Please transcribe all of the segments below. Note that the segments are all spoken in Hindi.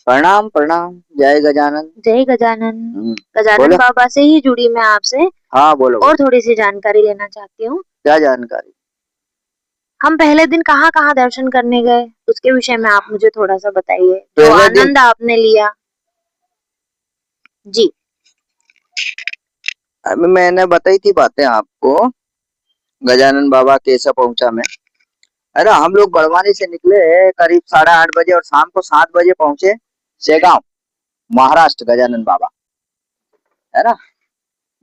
प्रणाम प्रणाम। जय गजानन। जय गजानन। हम्म, गजानन बोलो। बाबा से ही जुड़ी मैं आपसे हाँ, बोलो और बोलो। थोड़ी-सी जानकारी लेना चाहती हूँ। क्या जानकारी? हम पहले दिन कहाँ-कहाँ दर्शन करने गए? उसके विषय में आप मुझे थोड़ा-सा बताइए, जो पहले दिन आनंद आपने लिया? जी। अभी मैंने बताई थी बातें आपको। गजानन बाबा कैसे पहुंचा मैं। अरे हम लोग बड़वानी से निकले करीब 8:30 बजे और शाम को 7 बजे पहुंचे शेगांव, महाराष्ट्र। गजानन बाबा, है ना।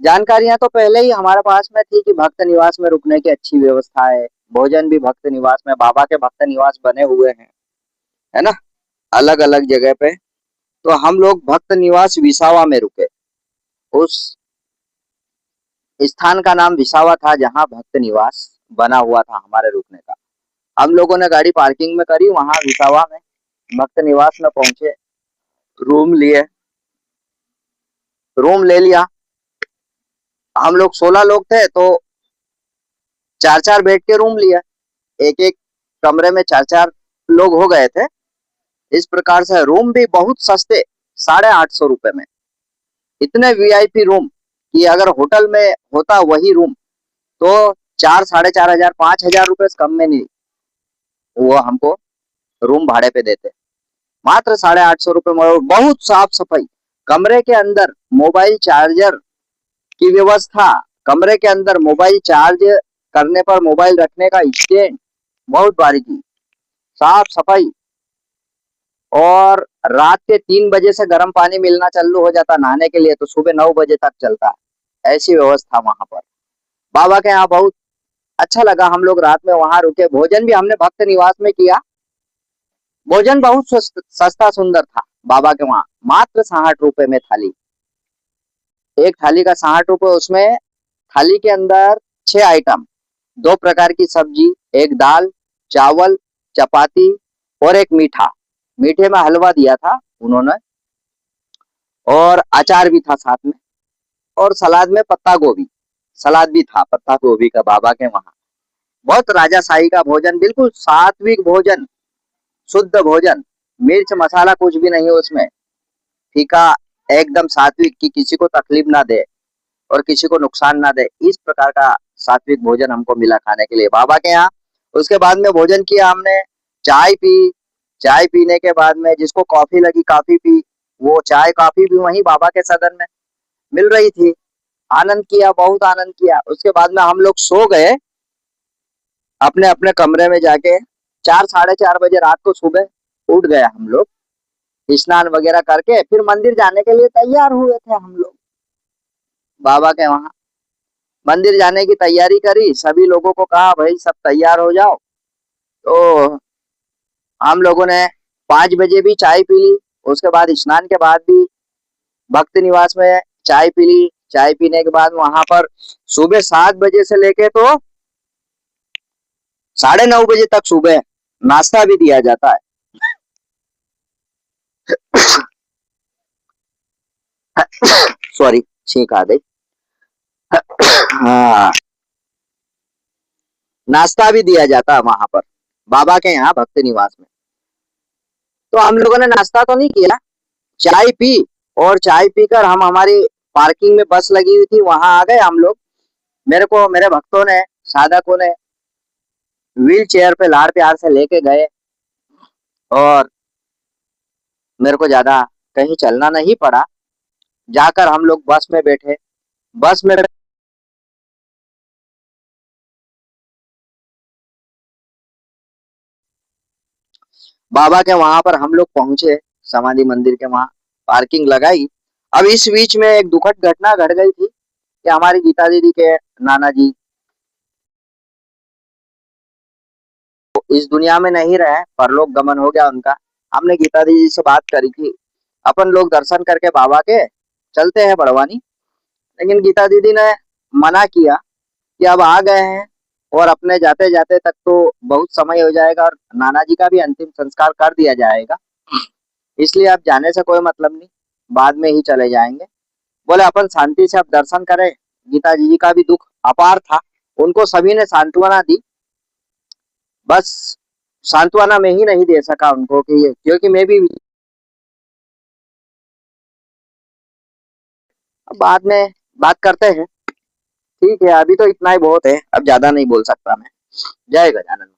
जानकारियां तो पहले ही हमारे पास में थी कि भक्त निवास में रुकने की अच्छी व्यवस्था है। भोजन भी भक्त निवास में, बाबा के भक्त निवास बने हुए हैं, है ना, अलग अलग जगह पे। तो हम लोग भक्त निवास विसावा में रुके। उस स्थान का नाम विसावा था जहाँ भक्त निवास बना हुआ था हमारे रुकने का। हम लोगों ने गाड़ी पार्किंग में करी, वहां विसावा में भक्त निवास में पहुंचे। रूम लिए, रूम ले लिया। हम लोग 16 लोग थे तो चार चार बेड के रूम लिया। एक एक कमरे में चार चार लोग हो गए थे। इस प्रकार से रूम भी बहुत सस्ते, 850 रुपए में। इतने वीआईपी रूम कि अगर होटल में होता वही रूम तो 4, 4,500, 5,000 रुपए से कम में नहीं वो हमको रूम भाड़े पे देते। मात्र 850 रुपए में। बहुत साफ सफाई, कमरे के अंदर मोबाइल चार्जर की व्यवस्था, कमरे के अंदर मोबाइल चार्ज करने पर मोबाइल रखने का स्टैंड, बहुत बारीकी, साफ सफाई। और रात के 3 बजे से गर्म पानी मिलना चालू हो जाता नहाने के लिए, तो सुबह 9 बजे तक चलता है। ऐसी व्यवस्था वहां पर। बाबा के यहाँ बहुत अच्छा लगा। हम लोग रात में वहां रुके। भोजन भी हमने भक्त निवास में किया। भोजन बहुत सस्ता सुंदर था बाबा के वहां। मात्र 60 रुपए में थाली। एक थाली का 60 रुपए। उसमें थाली के अंदर 6 आइटम, 2 प्रकार की सब्जी, एक दाल, चावल, चपाती और एक मीठा। मीठे में हलवा दिया था उन्होंने, और अचार भी था साथ में। और सलाद में पत्ता गोभी, सलाद भी था पत्ता गोभी का बाबा के वहां। बहुत राजाशाही का भोजन, बिल्कुल सात्विक भोजन, शुद्ध भोजन। मिर्च मसाला कुछ भी नहीं उसमें। फीका, एकदम सात्विक, कि किसी को तकलीफ ना दे और किसी को नुकसान ना दे। इस प्रकार का सात्विक भोजन हमको मिला खाने के लिए बाबा के यहाँ। उसके बाद में भोजन किया हमने, चाय पी। चाय पीने के बाद में जिसको कॉफी लगी कॉफी पी। वो चाय कॉफी भी वहीं बाबा के सदन में मिल रही थी। आनंद किया, बहुत आनंद किया। उसके बाद में हम लोग सो गए अपने अपने कमरे में जाके। 4, 4:30 बजे रात को सुबह उठ गए हम लोग। स्नान वगैरह करके फिर मंदिर जाने के लिए तैयार हुए थे हम लोग बाबा के वहां। मंदिर जाने की तैयारी करी, सभी लोगों को कहा भाई सब तैयार हो जाओ। तो हम लोगों ने 5 बजे भी चाय पी ली। उसके बाद स्नान के बाद भी भक्त निवास में चाय पी ली। चाय पीने के बाद वहां पर सुबह 7 बजे से लेके तो 9:30 बजे तक सुबह नाश्ता भी दिया जाता है। सॉरी, छींक आ गई। हाँ, नाश्ता भी दिया जाता है वहां पर बाबा के यहाँ भक्त निवास में। तो हम लोगों ने नाश्ता तो नहीं किया, चाय पी। और चाय पीकर हम हमारी पार्किंग में बस लगी हुई थी वहां आ गए हम लोग। मेरे को मेरे भक्तों ने, साधकों ने व्हील चेयर पे लाड़ प्यार से लेके गए। और मेरे को ज्यादा कहीं चलना नहीं पड़ा। जाकर हम लोग बस में बैठे। बस में बाबा के वहां पर हम लोग पहुंचे, समाधि मंदिर के वहां पार्किंग लगाई। अब इस बीच में एक दुखद घटना घट गई थी कि हमारी गीता दीदी के नाना जी इस दुनिया में नहीं रहे, परलोक गमन हो गया उनका। हमने गीता दीदी से बात करी कि अपन लोग दर्शन करके बाबा के चलते हैं बड़वानी। लेकिन गीता दीदी ने मना किया कि अब आ गए हैं और अपने जाते जाते तक तो बहुत समय हो जाएगा और नाना जी का भी अंतिम संस्कार कर दिया जाएगा, इसलिए अब जाने से कोई मतलब नहीं, बाद में ही चले जाएंगे। बोले अपन शांति से अब दर्शन करें। गीता जी का भी दुख अपार था। उनको सभी ने सांत्वना दी। बस सांत्वना में ही नहीं दे सका उनको कि क्योंकि मैं भी अब बाद में बात करते हैं। ठीक है, अभी तो इतना ही बहुत है, अब ज्यादा नहीं बोल सकता मैं। जय गजानन।